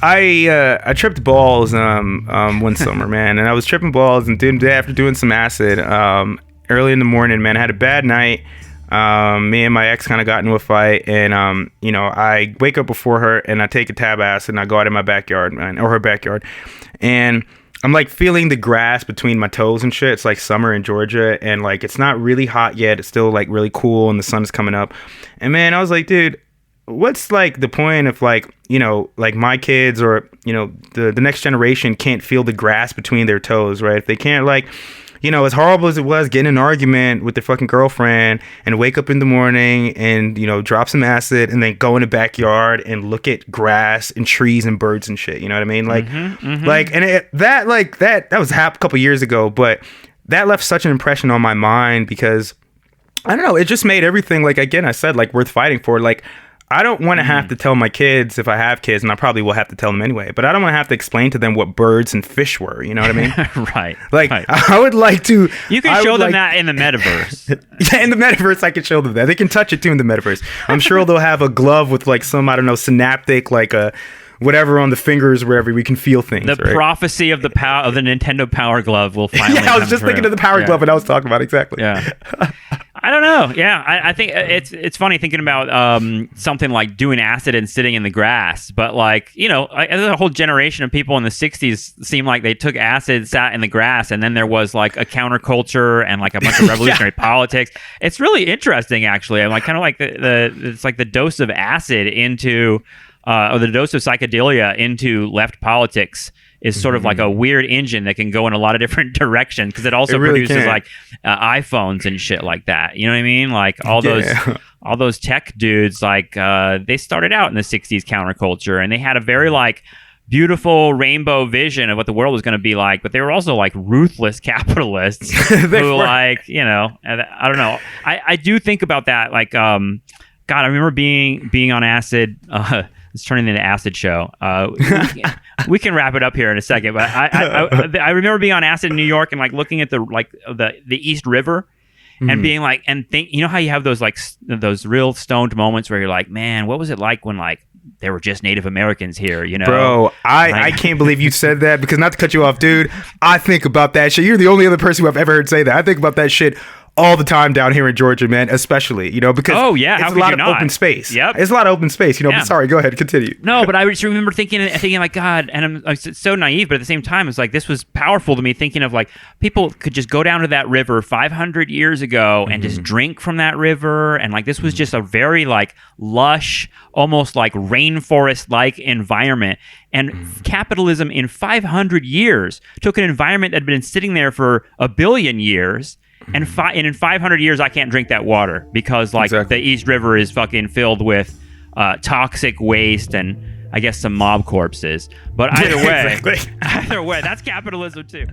I tripped balls one summer, man, and I was tripping balls and after doing some acid early in the morning, man. I had a bad night. Me and my ex kind of got into a fight, and I wake up before her and I take a tab acid and I go out in my backyard, man, or her backyard, and I'm like feeling the grass between my toes and shit. It's like summer in Georgia, and like it's not really hot yet. It's still like really cool, and the sun is coming up. And man, I was like, dude, what's like the point if like like my kids or the next generation can't feel the grass between their toes, right? If they can't like as horrible as it was getting an argument with their fucking girlfriend and wake up in the morning and drop some acid and then go in the backyard and look at grass and trees and birds and shit, you know what I mean? Like like, and that was a couple years ago, but that left such an impression on my mind because I don't know, it just made everything, like, again, I said, like, worth fighting for. Like, I don't want to have to tell my kids, if I have kids, and I probably will have to tell them anyway, but I don't want to have to explain to them what birds and fish were, you know what I mean? Right. Like, right. I would like to... You can show them that in the metaverse. Yeah, in the metaverse, I can show them that. They can touch it, too, in the metaverse. I'm sure they'll have a glove with, like, some, I don't know, synaptic, like, a... whatever on the fingers wherever we can feel things. The right? prophecy of the power of the Nintendo Power Glove will finally. Yeah, I was just thinking of the Power Glove, and I was talking about exactly. Yeah. I don't know. Yeah, I think it's funny thinking about something like doing acid and sitting in the grass. But like a whole generation of people in the '60s seemed like they took acid, sat in the grass, and then there was like a counterculture and like a bunch of revolutionary politics. It's really interesting, actually. I'm like kind of like it's like the dose of acid into. Or the dose of psychedelia into left politics is sort of like a weird engine that can go in a lot of different directions because it also produces like iPhones and shit like that. You know what I mean? Like all those tech dudes, like they started out in the 60s counterculture and they had a very like beautiful rainbow vision of what the world was going to be like, but they were also like ruthless capitalists who like, I don't know. I do think about that. Like, God, I remember being on acid, it's turning into an acid show. We can wrap it up here in a second, but I remember being on acid in New York and like looking at the East River and being like, and think, how you have those like those real stoned moments where you're like, man, what was it like when like there were just Native Americans here, Bro, I can't believe you said that because not to cut you off, dude, I think about that shit. You're the only other person who I've ever heard say that. I think about that shit all the time down here in Georgia, man, especially, because it's a lot of open space. Yep. It's a lot of open space, But sorry, go ahead, continue. No, but I just remember thinking like, God, and I'm so naive, but at the same time, it's like, this was powerful to me thinking of like, people could just go down to that river 500 years ago and just drink from that river. And like, this was just a very like lush, almost like rainforest-like environment. And capitalism in 500 years took an environment that had been sitting there for 1 billion years. And in 500 years, I can't drink that water because, like, the East River is fucking filled with toxic waste and, I guess, some mob corpses. But either way, that's capitalism too.